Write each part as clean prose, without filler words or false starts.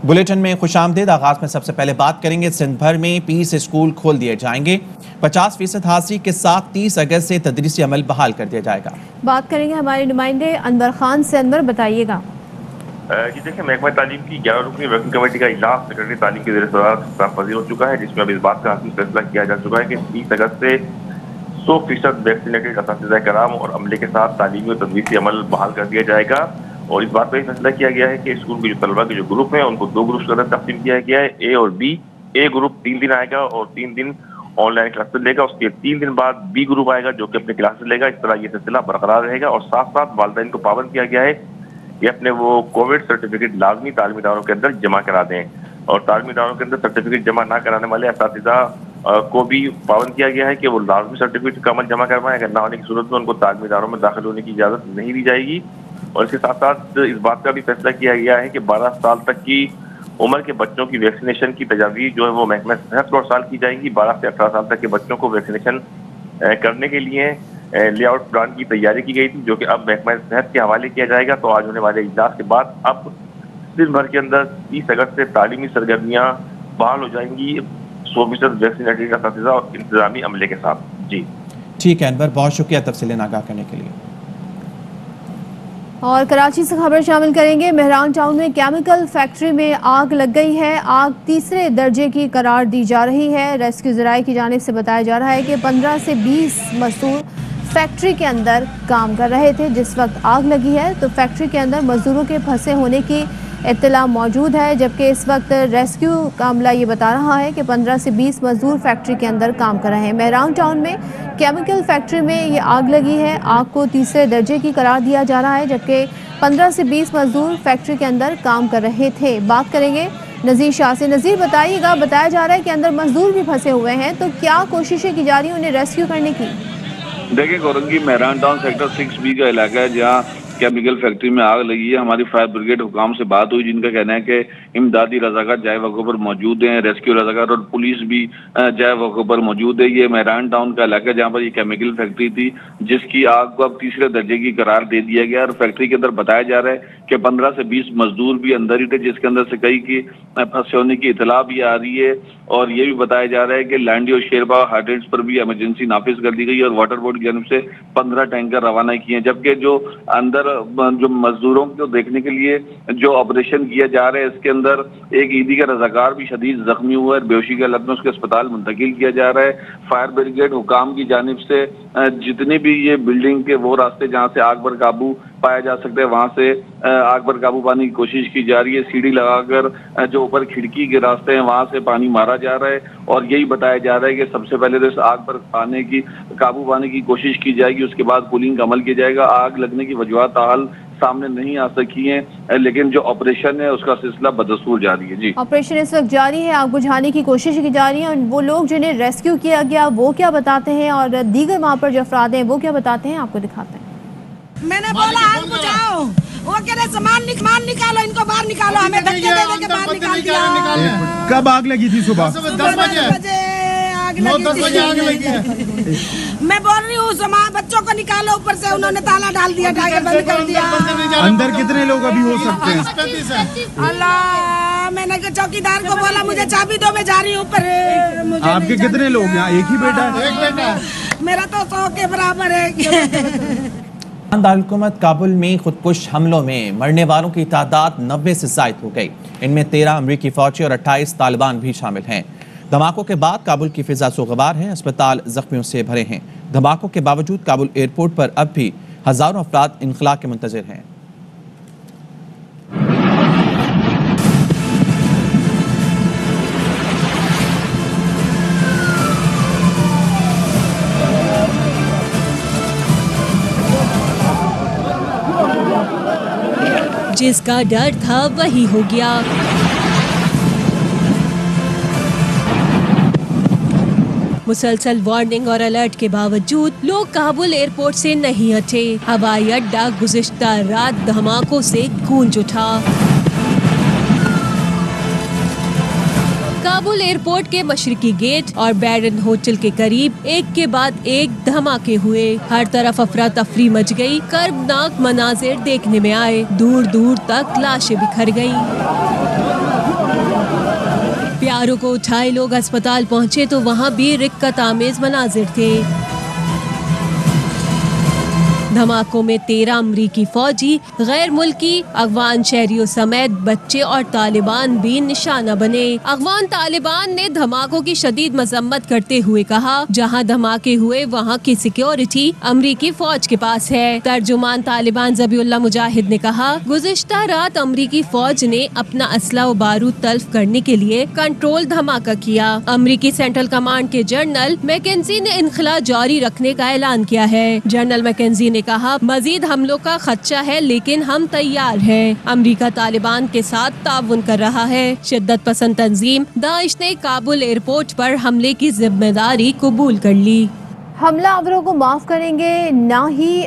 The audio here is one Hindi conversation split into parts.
बुलेटिन में खुशामदीद। आगाज में सबसे पहले बात करेंगे, सिंध भर में 20 स्कूल खोल दिए जाएंगे। 50% हाजिरी के साथ 30 अगस्त से तदरीसी अमल बहाल कर दिया जाएगा। बात करेंगे हमारे नुमाइंदे अनवर खान से। अनवर, बताइएगा। जी देखिए, महकमा तालीम की 11 रुकनी वर्किंग कमेटी का इजलास सेक्रेटरी तालीम के ज़रिए पजीर हो चुका है, जिसमें अब इस बात का फैसला किया जा चुका है कि 30 अगस्त से 100% वैक्सीनेटेड असातिज़ा कराम और अमले के साथ तालीमी और तदरीसी अमल बहाल कर दिया जाएगा। और इस बात पर फैसला किया गया है कि स्कूल के जो तलबा के जो ग्रुप हैं उनको 2 ग्रुप के अंदर तकसीम किया गया है, ए और बी। ए ग्रुप 3 दिन आएगा और 3 दिन ऑनलाइन क्लासेस लेगा। उसके 3 दिन बाद बी ग्रुप आएगा जो कि अपने क्लासेस लेगा। इस तरह ये सिलसिला बरकरार रहेगा। और साथ साथ वालिदैन को पाबंद किया गया है कि अपने वो कोविड सर्टिफिकेट लाजमी तालीमी इदारों के अंदर जमा करा दें। और तालीमी इदारों के अंदर सर्टिफिकेट जमा ना कराने वाले असातिज़ा को भी पाबंद किया गया है कि वो लाजमी सर्टिफिकेट का अमल जमा करवाएं। अगर ना होने की सूरत में उनको तालीमी इदारों में दाखिल होने की इजाज़त नहीं दी जाएगी। और इसके साथ साथ इस बात का भी फैसला किया गया है कि 12 साल तक की उम्र के बच्चों की वैक्सीनेशन की तजावीज़ जो है वो महकमा सेहत को अरसाल की जाएंगी। 12 से 18 साल तक के बच्चों को वैक्सीनेशन करने के लिए लेआउट प्लान की तैयारी की गई थी, जो कि अब महकमा सेहत के हवाले किया जाएगा। तो आज होने वाले इजलास के बाद अब सिंध भर के अंदर 30 अगस्त से तालीमी सरगर्मियाँ बहाल हो जाएंगी 100% वैक्सीनेटेड असातिज़ा और इंतजामी अमले के साथ। जी ठीक है अनवर, बहुत शुक्रिया तफसीलें आगाह करने के लिए। और कराची से खबर शामिल करेंगे। मेहरान टाउन में केमिकल फैक्ट्री में आग लग गई है। आग तीसरे दर्जे की करार दी जा रही है। रेस्क्यू ज़राए की जानिब से बताया जा रहा है कि 15 से 20 मजदूर फैक्ट्री के अंदर काम कर रहे थे जिस वक्त आग लगी है। तो फैक्ट्री के अंदर मजदूरों के फंसे होने की इत्तला मौजूद है, जबकि इस वक्त रेस्क्यू का अमला ये बता रहा है कि 15 से 20 मजदूर फैक्ट्री के अंदर काम कर रहे हैं। मेहरान टाउन में केमिकल फैक्ट्री में ये आग लगी है। आग को तीसरे दर्जे की करार दिया जा रहा है, जबकि 15 से 20 मजदूर फैक्ट्री के अंदर काम कर रहे थे। बात करेंगे नज़ीर शाह से। नज़ीर, बताइएगा, बताया जा रहा है कि अंदर मजदूर भी फंसे हुए हैं, तो क्या कोशिशें की जा रही हैं उन्हें रेस्क्यू करने की? देखिए Gaurangi, Mehran town sector 6B का इलाका है जहाँ केमिकल फैक्ट्री में आग लगी है। हमारी फायर ब्रिगेड हुकाम से बात हुई, जिनका कहना है कि इमदादी रजाकार जाए वक़्त पर मौजूद हैं, रेस्क्यू रजाकार और पुलिस भी जाए वक़्त पर मौजूद है। ये मेहरान टाउन का इलाका है जहाँ पर ये केमिकल फैक्ट्री थी, जिसकी आग को अब तीसरे दर्जे की करार दे दिया गया। और फैक्ट्री के अंदर बताया जा रहा है कि 15 से 20 मजदूर भी अंदर ही थे, जिसके अंदर से कई की फंसे होने की इतला भी आ रही है। और ये भी बताया जा रहा है कि लांडी और शेरबाग हाइड्रेंट्स पर भी इमरजेंसी नाफिज कर दी गई है और वाटर बोर्ड की जानब से 15 टैंकर रवाना किए हैं। जबकि जो अंदर जो मजदूरों को देखने के लिए जो ऑपरेशन किया जा रहा है, इसके अंदर एक ईदी का रजाकार भी शदीद जख्मी हुआ है, बेहोशी के हालत में उसके अस्पताल मुंतकिल किया जा रहा है। फायर ब्रिगेड हुकाम की जानिब से जितने भी ये बिल्डिंग के वो रास्ते जहाँ से आग पर काबू पाया जा सकता है वहां से आग पर काबू पाने की कोशिश की जा रही है। सीढ़ी लगाकर जो ऊपर खिड़की के रास्ते हैं वहां से पानी मारा जा रहा है। और यही बताया जा रहा है कि सबसे पहले तो इस आग पर काबू पाने की कोशिश की जाएगी, उसके बाद कूलिंग का अमल किया जाएगा। आग लगने की वजूहत हाल सामने नहीं आ सकी हैं, लेकिन जो ऑपरेशन है उसका सिलसिला बदस्तूर जारी है। जी, ऑपरेशन इस वक्त जारी है, आग बुझाने की कोशिश की जा रही है। वो लोग जिन्हें रेस्क्यू किया गया वो क्या बताते हैं और दीगर वहाँ पर जो अफराद हैं वो क्या बताते हैं, आपको दिखाते हैं। मैंने बोला आग बुझाओ, वो कह रहे सामान निकालो, इनको बाहर निकालो, हमें धक्के दे के बाहर निकाल दिया। कब आग लगी थी? सुबह 10 बजे आग लगी थी। मैं बोल रही हूँ सामान बच्चों को निकालो, ऊपर से उन्होंने ताला डाल दिया, ढाके बंद कर दिया। अंदर कितने लोग अभी हो सकते हैं? अल्लाह, मैंने चौकीदार को बोला मुझे चाबी दो, मैं जा रही हूँ ऊपर। आपके कितने लोग यहाँ? एक ही बेटा है? एक बेटा। मेरा तो 100 के बराबर है। दारुलहुकूमत काबुल में खुदकुश हमलों में मरने वालों की तादाद 90 से ज़ायद हो गई। इनमें 13 अमरीकी फौजी और 28 तालिबान भी शामिल हैं। धमाकों के बाद काबुल की फिजा सोगवार है, अस्पताल जख्मियों से भरे हैं। धमाकों के बावजूद काबुल एयरपोर्ट पर अब भी हजारों अफराद इनखला के मुंतजिर हैं। जिसका डर था वही हो गया। मुसलसल वार्निंग और अलर्ट के बावजूद लोग काबुल एयरपोर्ट से नहीं हटे। हवाई अड्डा गुज़िश्ता रात धमाकों से गूंज उठा। काबुल एयरपोर्ट के मशरकी गेट और बैरन होटल के करीब एक के बाद एक धमाके हुए। हर तरफ अफरा तफरी मच गई। कर्बनाक मनाजिर देखने में आए। दूर दूर तक लाशें बिखर गईं। प्यारों को उठाए लोग अस्पताल पहुंचे तो वहां भी रिक्कत आमेज मनाजिर थे। धमाकों में 13 अमरीकी फौजी, गैर मुल्की अफगान शहरियों समेत बच्चे और तालिबान भी निशाना बने। अफगान तालिबान ने धमाकों की शदीद मजम्मत करते हुए कहा, जहां धमाके हुए वहां की सिक्योरिटी अमरीकी फौज के पास है। तर्जुमान तालिबान ज़बीउल्लाह मुजाहिद ने कहा, गुज़िश्ता रात अमरीकी फौज ने अपना असला व बारूद तल्फ करने के लिए कंट्रोल धमाका किया। अमरीकी सेंट्रल कमांड के जनरल मैकेंजी ने इनखला जारी रखने का ऐलान किया है। जनरल मैकेंजी ने कहा, मजीद हमलों का खदशा है लेकिन हम तैयार हैं। अमेरिका तालिबान के साथ ताउन कर रहा है। शिद्दत पसंद तंजीम दाइश ने काबुल एयरपोर्ट पर हमले की जिम्मेदारी कबूल कर ली। हमलावरों को माफ करेंगे, ना ही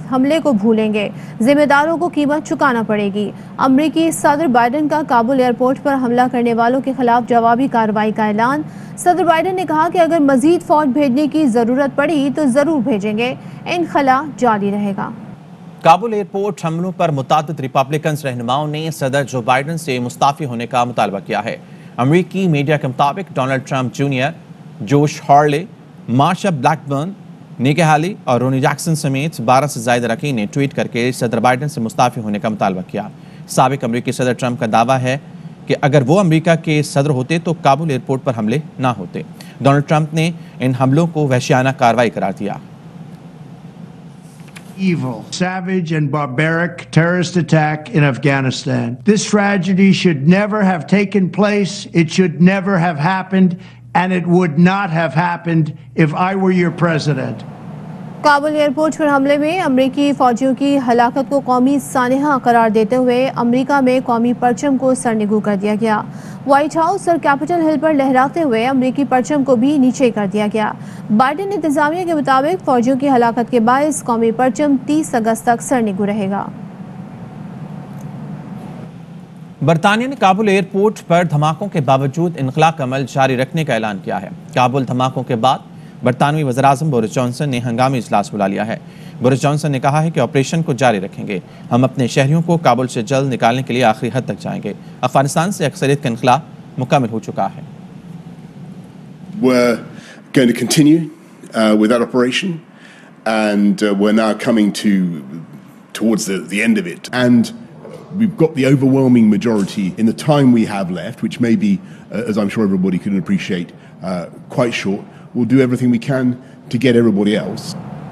हमले को भूलेंगे। जिम्मेदारों को कीमत चुकाना पड़ेगी। अमरीकी सदर बाइडेन का काबुल एयरपोर्ट पर हमला करने वालों के खिलाफ जवाबी कार्रवाई का ऐलान। सदर बाइडेन ने कहा कि अगर मजीद फौज भेजने की जरूरत पड़ी तो जरूर भेजेंगे। इनखला जारी रहेगा। काबुल एयरपोर्ट हमलों पर मुतादिद रिपब्लिकन रहनुमाओं ने सदर जो बाइडेन से मुस्ताफी होने का मुतालबा किया है। अमरीकी मीडिया के मुताबिक डोनाल्ड ट्रंप जूनियर, जोश हॉर्ले, मार्शा ब्लैकबर्न, निकी हाली और रोनी जैक्सन समेत 12 से ज्यादा अरकान ने ट्वीट करके सदर बाइडेन से मुस्ताफी होने का मुतालबा किया। साबिक अमरीकी सदर ट्रंप का दावा है कि अगर वो अमेरिका के सदर होते तो काबुल एयरपोर्ट पर हमले ना होते। डोनाल्ड ट्रंप ने इन हमलों को वहशियाना कार्रवाई करार दिया। Evil, savage and barbaric terrorist attack in Afghanistan. This tragedy should never have taken place. It should never have happened, and it would not have happened if I were your president. Kabul airport पर हमले में अमरीकी फौजियों की हलाकत को कौमी सानहा करार देते हुए अमरीका में कौमी परचम को सरनिगू कर दिया गया। व्हाइट हाउस और कैपिटल हिल पर लहराते हुए अमरीकी परचम को भी नीचे कर दिया गया। बाइडेन इंतजामिया के मुताबिक फौजियों की हलाकत के बायस कौमी परचम 30 अगस्त तक सरनिगू रहेगा। बरतानिया ने काबुल एयरपोर्ट पर धमाकों के बावजूद इनखला का अमल जारी रखने का ऐलान किया है। काबुल धमाकों के बाद बरतानवी वज़ीर-ए-आज़म बोरिस जॉनसन ने हंगामी इजलास बुला लिया है। बोरिस जॉनसन ने कहा है कि ऑपरेशन को जारी रखेंगे। हम अपने शहरियों को काबुल से जल्द निकालने के लिए आखिरी हद तक जाएंगे। अफगानिस्तान से अक्सरियत का इनखला मुकम्मल हो चुका है। We're going to continue with that operation, and we're now coming towards the end of it. And we've got the overwhelming majority in the time we have left, which may be, as I'm sure everybody can appreciate, quite short. We'll do everything we can to get everybody else.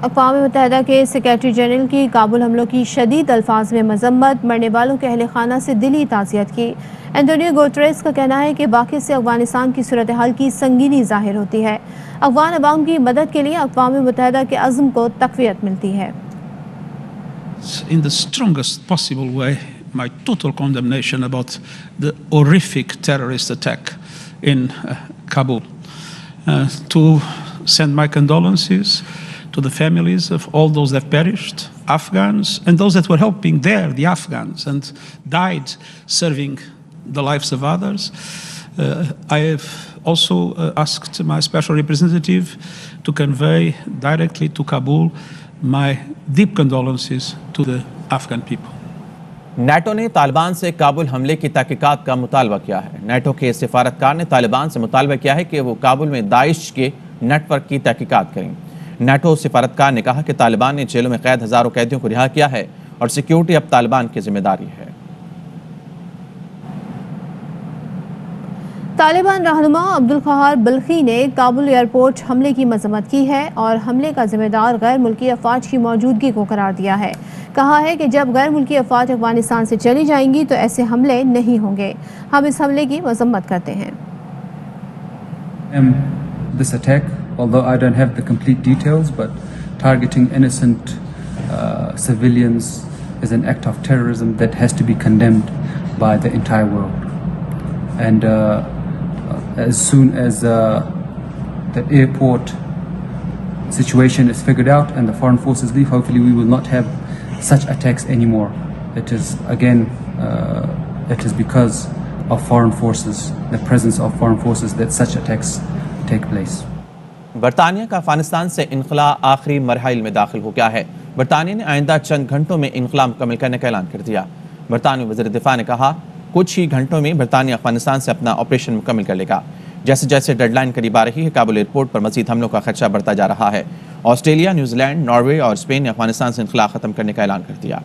अक़वाम मुत्तहिदा के सेक्रेटरी जनरल की काबुल हमलों की शदीद अल्फाज में मजम्मत, मरने वालों के अहले खाना से दिली ताज़ियत की। एंटोनियो गुटेरेस का कहना है कि वाक़े से अफगानिस्तान की सूरत हाल की संगीनी ज़ाहिर होती है। अफगान अवाम की मदद के लिए अक़वाम मुत्तहिदा के अज़्म को तक़वियत मिलती है। In the strongest possible way, my total condemnation about the horrific terrorist attack in Kabul. To send my condolences to the families of all those that perished, Afghans, and those that were helping there, the Afghans, and died serving the lives of others. I have also asked my special representative to convey directly to Kabul my deep condolences to the Afghan people. NATO ने तालिबान से काबुल हमले की तहकीकात का मुतालबा किया है। नेटो के सिफारतकार ने तालिबान से मुतालबा किया है कि वो काबुल में दाइश के नेटवर्क की तहकीकात करें। नेटो सिफारतकार ने कहा कि तालिबान ने जेलों में कैद हजारों कैदियों को रिहा किया है और सिक्योरिटी अब तालिबान की जिम्मेदारी है। तालिबान रहनुमा अब्दुल क़हार बल्खी ने काबुल एयरपोर्ट हमले की मजम्मत की है और हमले का जिम्मेदार गैर मुल्की अफवाज की मौजूदगी को करार दिया है। कहा है कि जब गैर मुल्की अफवाज अफगानिस्तान से चली जाएंगी तो ऐसे हमले नहीं होंगे। हम इस हमले की मजम्मत करते हैं। This attack, although I don't have the complete details, but targeting innocent civilians is an act of terrorism that has to be condemned by the entire world. And as soon as the airport situation is figured out and the foreign forces leave, hopefully we will not have such attacks anymore. It is again, it is because of foreign forces, the presence of foreign forces, that such attacks take place. बरतानिया का अफगानिस्तान से इनखला आखिरी मरहल में दाखिल हो गया है। बरतानिया ने आइंदा चंद घंटों में इनखला मुकम्मल करने का ऐलान कर दिया। बरतानवी वज़ीर दिफा ने कहा कुछ ही घंटों में बरतानिया अफगानिस्तान से अपना ऑपरेशन मुकम्मल कर लेगा। जैसे जैसे डेडलाइन करीब आ रही है, काबुल एयरपोर्ट पर मजीद हमलों का खदशा बढ़ता जा रहा है। ऑस्ट्रेलिया, न्यूजीलैंड, नॉर्वे और स्पेन ने अफगानिस्तान से इनखला खत्म करने का ऐलान कर दिया।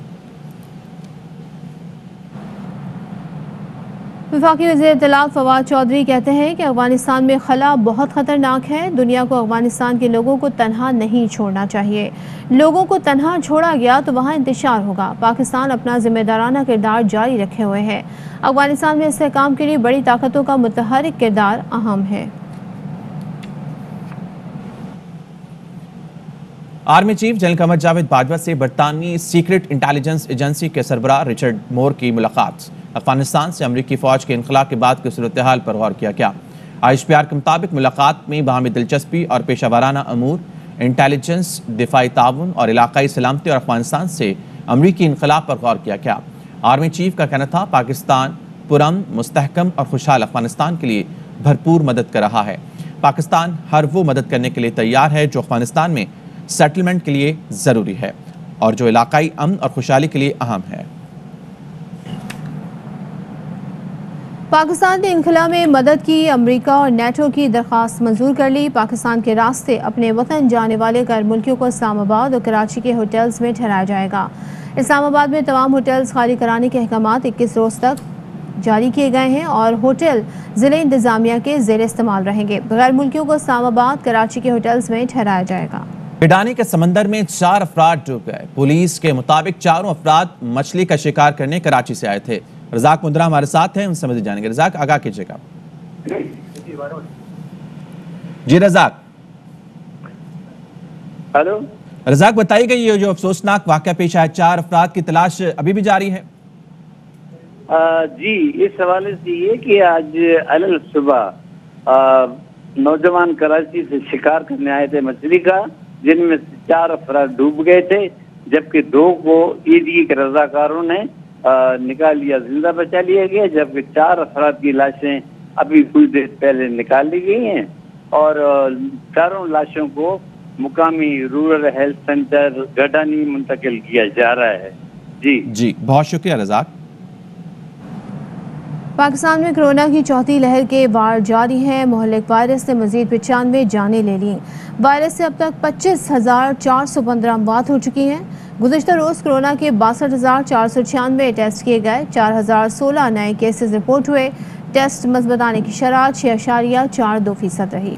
वफाकी वज़ीर इत्तलात फवाद चौधरी कहते हैं कि अफगानिस्तान में खला बहुत ख़तरनाक है। दुनिया को अफगानिस्तान के लोगों को तनहा नहीं छोड़ना चाहिए। लोगों को तनहा छोड़ा गया तो वहाँ इंतशार होगा। पाकिस्तान अपना जिम्मेदाराना किरदार जारी रखे हुए है। अफगानिस्तान में इस्तेहकाम के लिए बड़ी ताकतों का मुतहरिक किरदार अहम है। Army chief general Qamar Javed Bajwa से बरतानवी सीक्रेट इंटेलिजेंस एजेंसी के सरबराह रिचर्ड मोर की मुलाकात। अफगानिस्तान से अमरीकी फौज के इनखला के बाद की सूरत हाल पर गौर किया गया। ISPR के मुताबिक मुलाकात में बाहमी दिलचस्पी और पेशा वाराना अमूर, इंटेलिजेंस, दिफाई ताउन और इलाकाई सलामती और अफगानिस्तान से अमरीकी इनखला पर गौर किया गया। आर्मी चीफ का कहना था, पाकिस्तान पुरअमन, मुस्तहकम और खुशहाल अफगानिस्तान के लिए भरपूर मदद कर रहा है। पाकिस्तान हर वो मदद करने के लिए तैयार है जो अफगानिस्तान में सेटलमेंट के लिए ज़रूरी है और जो इलाकाई अमन और खुशहाली के लिए अहम है। पाकिस्तान ने इनखला में मदद की। अमेरिका और नेटो की दरख्वास्त मंजूर कर ली। पाकिस्तान के रास्ते अपने वतन जाने वाले गैर मुल्कियों को इस्लामाबाद और कराची के होटल्स में ठहराया जाएगा। इस्लामाबाद में तमाम होटल्स खाली कराने के अहकामात 21 रोज़ तक जारी किए गए हैं और होटल ज़िले इंतजामिया के ज़ेर इस्तेमाल रहेंगे। गैर मुल्कियों को इस्लामाबाद, कराची के होटल्स में ठहराया जाएगा। पिडानी के समंदर में 4 अफराद डूब गए। पुलिस के मुताबिक चारों अफराद मछली का शिकार करने कराची से आए थे। रजाक मुंद्रा हमारे साथ हैं, उनसे मज़ीद जानेंगे। रजाक, आगाह कीजिएगा। जी रजाक। हेलो रजाक, बताइएगा ये जो अफसोसनाक वाक़या पेश आया, 4 अफराद की तलाश अभी भी जारी है? जी, इस हवाले से ये कि आज अलल सुबह नौजवान कराची से शिकार करने आए थे मछली का, जिनमें से 4 अफराद डूब गए थे, जबकि 2 को ईदी के रजाकारों ने निकाल लिया, जिंदा बचा लिया गया, जबकि 4 अफराद की लाशें अभी कुछ देर पहले निकाल ली गई हैं और चारों लाशों को मुकामी रूरल हेल्थ सेंटर गडानी मुंतकिल किया जा रहा है। जी, बहुत शुक्रिया रजाक। पाकिस्तान में कोरोना की चौथी लहर के वार जारी हैं। मोहल्लिक वायरस ने मजीद 95 जानें ले ली। वायरस से अब तक 25,415 अमवात हो चुकी हैं। गुज़िश्ता रोज़ कोरोना के 62,496 टेस्ट किए गए। 4,016 नए केसेस रिपोर्ट हुए। टेस्ट मजबूत आने की शरह 6.42% रही।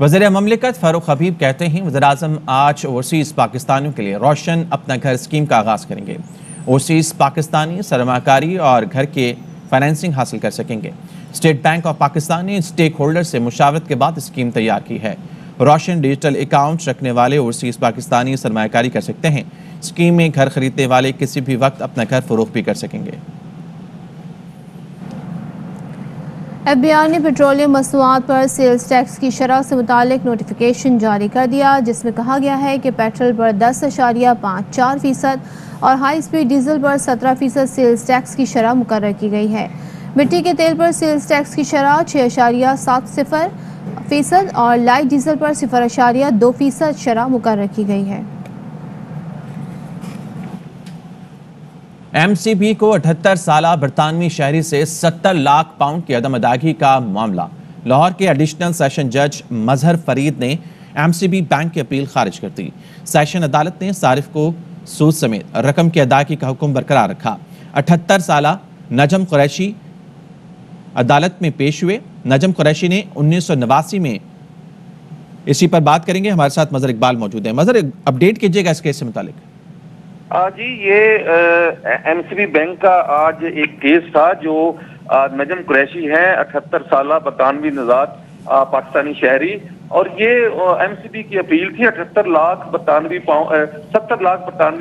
वज़ीर ममलिकत फारूक हबीब कहते हैं, वज़ीर-ए-आज़म आज ओवरसीज़ पाकिस्तानियों के लिए रोशन अपना घर स्कीम का आगाज़ करेंगे। ओवरसीज़ पाकिस्तानी सरमाकारी और घर के फाइनेंसिंग हासिल कर सकेंगे। स्टेट बैंक ऑफ पाकिस्तान ने स्टेक होल्डर से मुशावरत के बाद स्कीम तैयार की है। रोशन डिजिटल अकाउंट रखने वाले ओवरसीज़ पाकिस्तानी सरमाकारी कर सकते हैं। स्कीम में घर खरीदने वाले किसी भी वक्त अपना घर फरोख्त भी कर सकेंगे। FBI ने पेट्रोलियम मसनूआत पर सेल्स टैक्स की शरह से मुतालिक नोटिफिकेशन जारी कर दिया, जिसमें कहा गया है कि पेट्रोल पर 10.54% और हाई स्पीड डीजल पर 17% सेल्स टैक्स की शरह मुकर्रर की गई है। मिट्टी के तेल पर सेल्स टैक्स की शरह 6.70% और लाइट डीजल पर 0.2% शरह मुकर्रर की गई है। MCB को 78 साला बरतानवी शहरी से 70 लाख पाउंड की अदम अदायगी का मामला। लाहौर के एडिशनल सेशन जज मजहर फरीद ने MCB बैंक की अपील खारिज कर दी। सेशन अदालत ने सारिफ को सूद समेत रकम की अदायगी का हुक्म बरकरार रखा। 78 साला नजम कुरैशी अदालत में पेश हुए। नजम कुरैशी ने 1989 में, इसी पर बात करेंगे, हमारे साथ मजहर इकबाल मौजूद है। मजहर, अपडेट कीजिएगा इस केस से मुतालिक। जी, ये MCB बैंक का आज एक केस था जो नजम कुरैशी हैं, 78 साला बरतानवी नजाद पाकिस्तानी शहरी, और ये MCB की अपील थी 70 लाख बरतानवी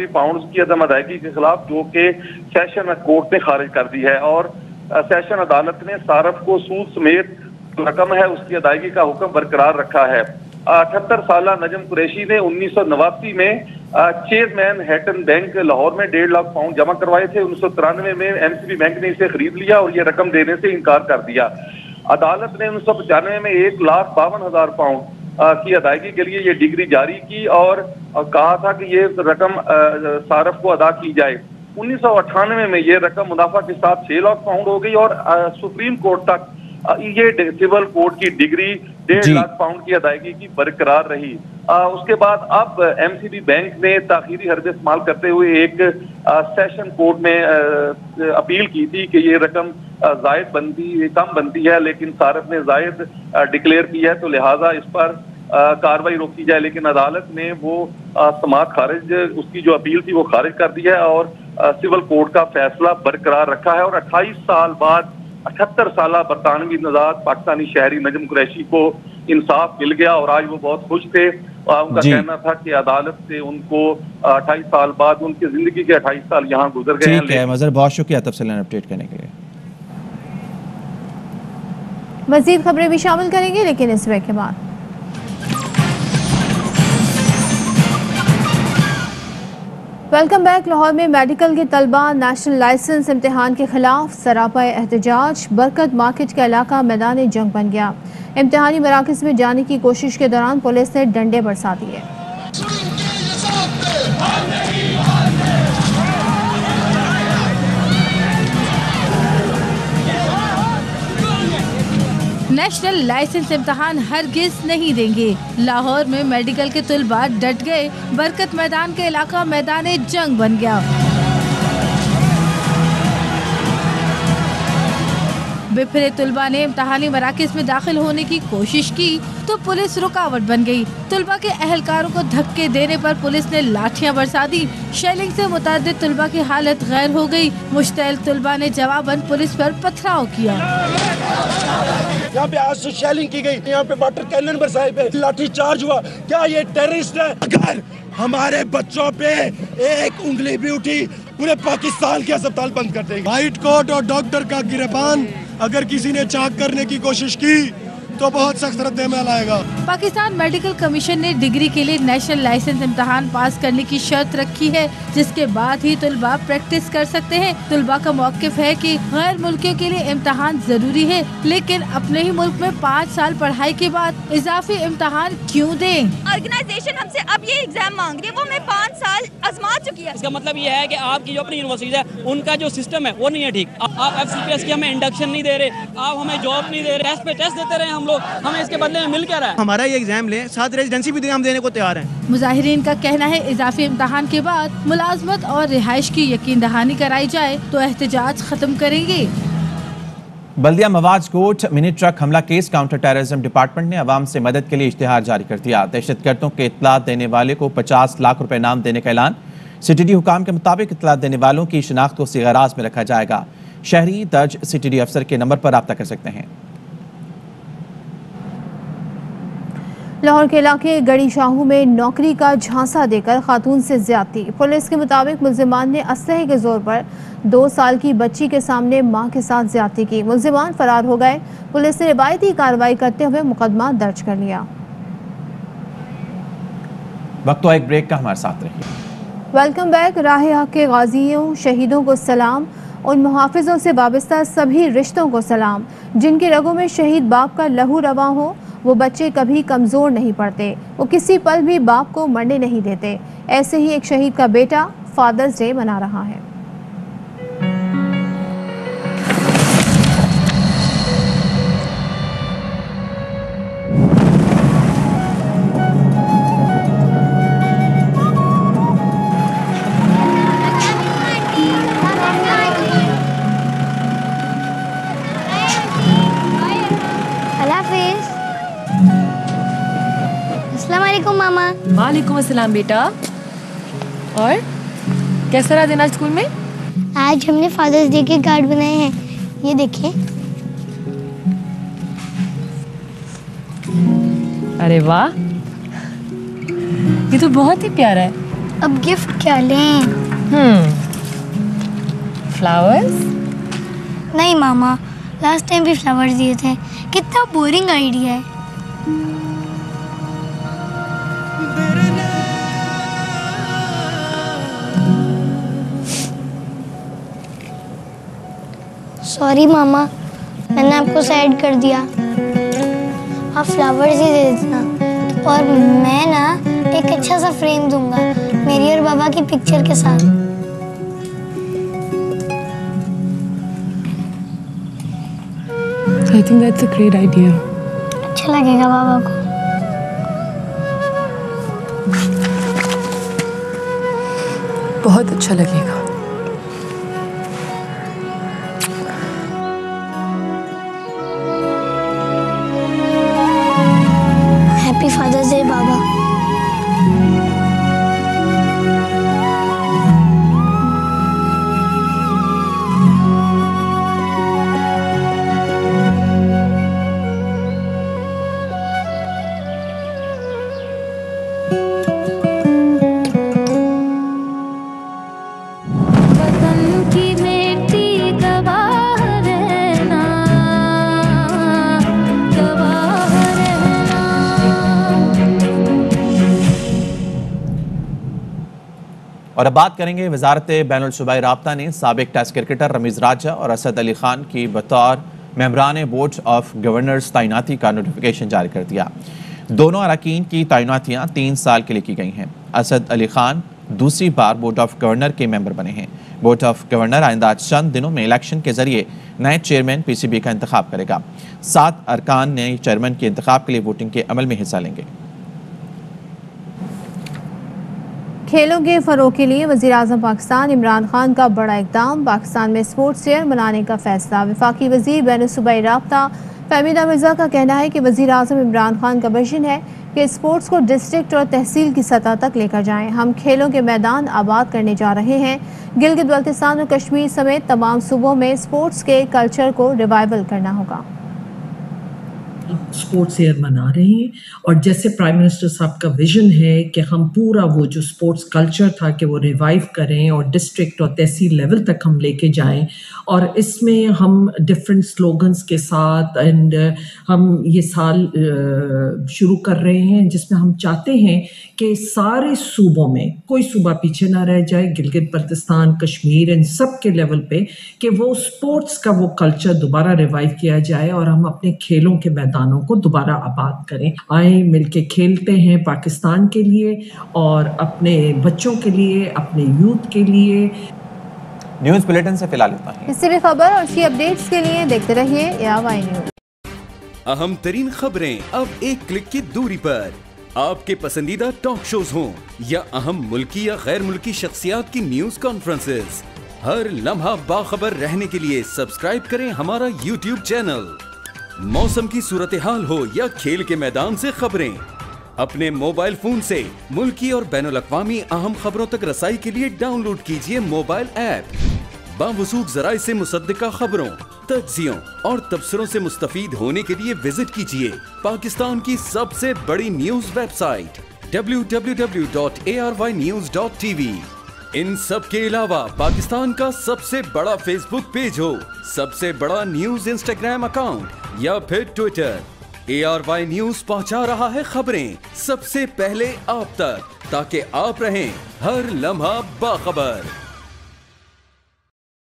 पाउंड की अदम अदायगी के खिलाफ, जो कि सेशन कोर्ट ने खारिज कर दी है और सेशन अदालत ने सारफ को सूद समेत रकम है उसकी अदायगी का हुक्म बरकरार रखा है। 78 साला नजम कुरैशी ने 1989 में चेयरमैन हैटन बैंक लाहौर में 1.5 लाख पाउंड जमा करवाए थे। 1993 में MCB बैंक ने इसे खरीद लिया और ये रकम देने से इनकार कर दिया। अदालत ने 1995 में 1,52,000 पाउंड की अदायगी के लिए ये डिग्री जारी की और कहा था कि ये रकम सारफ को अदा की जाए। 1998 में ये रकम मुनाफा के साथ 6 लाख पाउंड हो गई और सुप्रीम कोर्ट तक ये सिविल कोर्ट की डिग्री 1.5 लाख पाउंड की अदायगी की बरकरार रही। उसके बाद अब एमसीबी बैंक ने ताखीरी हर्ज इस्तेमाल करते हुए एक सेशन कोर्ट में अपील की थी कि ये रकम कम बनती है, लेकिन सारफ ने जायद डिक्लेयर की है, तो लिहाजा इस पर कार्रवाई रोकी जाए। लेकिन अदालत ने वो समाअत खारिज, उसकी जो अपील थी वो खारिज कर दी है और सिविल कोर्ट का फैसला बरकरार रखा है। और 28 साल बाद 78 साल बरतानवी नजात पाकिस्तानी शहरी नजम कुरैशी को इंसाफ मिल गया और आज वो बहुत खुश थे। उनका कहना था कि अदालत से उनको 28 साल बाद उनकी जिंदगी के 28 साल यहाँ गुजर गए हैं। ठीक है मजहर, बहुत शुक्रिया तफसील अपडेट करने के लिए। मजीद खबरें भी शामिल करेंगे लेकिन इस ब्रेक के बाद। Welcome back. लाहौर में मेडिकल के तलबा नेशनल लाइसेंस इम्तिहान के खिलाफ सरापा एहतजाज। बरकत मार्केट का इलाका मैदान जंग बन गया। इम्तिहानी मराकज़ में जाने की कोशिश के दौरान पुलिस ने डंडे बरसा दिए। नेशनल लाइसेंस इम्तिहान हरगिज नहीं देंगे। लाहौर में मेडिकल के तुलबा डट गए। बरकत मैदान का इलाका मैदान जंग बन गया। बिफरे तुलबा ने इम्तिहानी मराकज़ में दाखिल होने की कोशिश की तो पुलिस रुकावट बन गई। तुलबा के अहलकारों को धक्के देने पर पुलिस ने लाठियां बरसा दी। शेलिंग से मुतअद्दिद तुलबा की हालत गैर हो गई। मुश्तइल तुलबा ने जवाबन पुलिस पर पथराव किया। यहाँ पे आज शेलिंग की गई, यहाँ पे वाटर कैनन बरसाए पे लाठी चार्ज हुआ। क्या ये टेररिस्ट है? अगर हमारे बच्चों पे एक उंगली भी उठी पूरे पाकिस्तान के अस्पताल बंद कर देंगे। व्हाइट कोट और डॉक्टर का गिरबान अगर किसी ने चाक करने की कोशिश की तो बहुत सख्त रद्द-ए-अमल आएगा। पाकिस्तान मेडिकल कमीशन ने डिग्री के लिए नेशनल लाइसेंस इम्तिहान पास करने की शर्त रखी है, जिसके बाद ही तुलबा प्रैक्टिस कर सकते हैं। तुलबा का मौक़िफ़ है कि गैर मुल्कियों के लिए इम्तिहान जरूरी है, लेकिन अपने ही मुल्क में 5 साल पढ़ाई के बाद इजाफी इम्तिहान क्यों दें? ऑर्गेनाइजेशन हमसे अब ये एग्जाम मांग रही है, वो मैं 5 साल आजमा चुकी है। इसका मतलब ये है कि आपकी जो अपनी यूनिवर्सिटी है उनका जो सिस्टम है वो नहीं है ठीक। आप FCPS की हमें इंडक्शन नहीं दे रहे, आप हमें जॉब नहीं दे रहे, टेस्ट पे टेस्ट देते रहे हम लोग, हमें इसके बदले में मिल क्या रहा है? हमारा ये एग्जाम ले, साथ रेजिडेंसी भी हम देने को तैयार हैं। मुजाहिरीन का कहना है इजाफी इम्तिहान के बाद मुलाजमत और रिहाइश की यकीन दहानी कराई जाए तो एहतजाज खत्म करेंगे। बल्दिया मवाज कोट मिनी ट्रक हमला केस काउंटर टेररिज्म डिपार्टमेंट ने अवाम से मदद के लिए इश्तिहार जारी कर दिया। दहशतगर्दों के इत्तला देने वाले को 50 लाख रुपए इनाम देने का ऐलान। CTD हुकाम के मुताबिक इत्तला देने वालों की शिनाख्त को सिगराज में रखा जाएगा। शहरी दर्ज CTD अफसर के नंबर पर रब्ता कर सकते हैं। लाहौर के इलाके गड़ी शाहू में नौकरी का झांसा देकर खातून से ज्यादती। पुलिस के मुताबिक मुल्जिमान ने असलहे के जोर पर 2 साल की बच्ची के सामने मां के साथ ज्यादती की। मुल्जिमान फरार हो गए। पुलिस ने रिवायती कार्रवाई करते हुए मुकदमा दर्ज कर लिया। वक्त एक ब्रेक का, हमारे साथ रहिए। Welcome back. राह हक के गाजियों शहीदों को सलाम। उन मुहाफिजों से वाबस्ता सभी रिश्तों को सलाम जिनकी रगों में शहीद बाप का लहू रवा हो। वो बच्चे कभी कमज़ोर नहीं पड़ते, वो किसी पल भी बाप को मरने नहीं देते। ऐसे ही एक शहीद का बेटा फादर्स डे मना रहा है। मामा। वालेकुम अस्सलाम बेटा। और कैसा रहा दिन आज स्कूल में? आज हमने फादर्स डे के कार्ड बनाए हैं, ये देखें। अरे वाह, ये तो बहुत ही प्यारा है। अब गिफ्ट क्या लें? फ्लावर्स? नहीं मामा, लास्ट टाइम भी फ्लावर्स दिए थे। कितना बोरिंग आइडिया है। सॉरी मामा, मैंने आपको सैड कर दिया। आप फ्लावर्स ही दे देना और मैं ना एक अच्छा सा फ्रेम दूंगा मेरी और बाबा की पिक्चर के साथ। I think that's a great idea. अच्छा लगेगा बाबा को। बहुत अच्छा लगेगा। हैप्पी फादर्स डे बाबा। और अब बात करेंगे, वजारत बैनुल सूबाई राब्ता ने साबिक टेस्ट क्रिकेटर रमीज़ राजा और असद अली खान की बतौर मेंबरान बोर्ड ऑफ गवर्नर्स तैनाती का नोटिफिकेशन जारी कर दिया। दोनों अरकान की तैनातियाँ 3 साल के लिए की गई हैं। असद अली खान दूसरी बार बोर्ड ऑफ गवर्नर के मेंबर बने हैं। बोर्ड ऑफ गवर्नर आइंदा चंद दिनों में इलेक्शन के जरिए नए चेयरमैन PCB का इंतखाब करेगा। 7 अरकान नए चेयरमैन के इंतखाब के लिए वोटिंग के अमल में हिस्सा लेंगे। खेलों के फरोग के लिए वज़ीर-ए-आज़म पाकिस्तान इमरान खान का बड़ा इक़दाम। पाकिस्तान में स्पोर्ट्स फेयर मनाने का फैसला। वफाकी वज़ीर बैनुल सूबाई राब्ता फहमीदा मिर्ज़ा का कहना है कि वज़ीर-ए-आज़म इमरान खान का विजन है कि स्पोर्ट्स को डिस्ट्रिक्ट और तहसील की सतह तक लेकर जाएं। हम खेलों के मैदान आबाद करने जा रहे हैं। गिलगित बल्तिस्तान और कश्मीर समेत तमाम सूबों में स्पोर्ट्स के कल्चर को रिवाइवल करना होगा। स्पोर्ट्स ईयर मना रहे हैं और जैसे प्राइम मिनिस्टर साहब का विजन है कि हम पूरा वो जो स्पोर्ट्स कल्चर था कि वो रिवाइव करें और डिस्ट्रिक्ट और तहसील लेवल तक हम लेके जाएं, और इसमें हम डिफरेंट स्लोगन्स के साथ एंड हम ये साल शुरू कर रहे हैं जिसमें हम चाहते हैं कि सारे सूबों में कोई सूबा पीछे ना रह जाए। गिलगित बल्तिस्तान, कश्मीर, इन सब के लेवल पे कि वो स्पोर्ट्स का वो कल्चर दोबारा रिवाइव किया जाए और हम अपने खेलों के मैदानों को दोबारा आबाद करें। आए मिलके खेलते हैं पाकिस्तान के लिए और अपने बच्चों के लिए, अपने यूथ के लिए। न्यूज़ बुलेटिन से फिलहाल इतना ही। इससे भी खबर और इसकी अपडेट्स के लिए देखते रहिए ARY न्यूज़। अहम तरीन खबरें अब एक क्लिक की दूरी पर। आपके पसंदीदा टॉक शोज हों या अहम मुल्की या गैर मुल्की शख्सियात की न्यूज कॉन्फ्रेंसेस, हर लम्हा बाखबर रहने के लिए सब्सक्राइब करें हमारा YouTube चैनल। मौसम की सूरत हाल हो या खेल के मैदान से खबरें, अपने मोबाइल फोन से मुल्की और बैनुल अक़वामी अहम खबरों तक रसाई के लिए डाउनलोड कीजिए मोबाइल ऐप। बावसूख ज़राए से मुसद्दिका खबरों, तज्ज़ियों और तबसरों से मुस्तफ़ीद होने के लिए विजिट कीजिए पाकिस्तान की सबसे बड़ी न्यूज वेबसाइट www.arYnews.tv। इन सब के अलावा पाकिस्तान का सबसे बड़ा फेसबुक पेज हो, सबसे बड़ा न्यूज इंस्टाग्राम अकाउंट या फिर ट्विटर, ARY न्यूज पहुंचा रहा है खबरें सबसे पहले आप तक, ताकि आप रहें हर लम्हा बाखबर।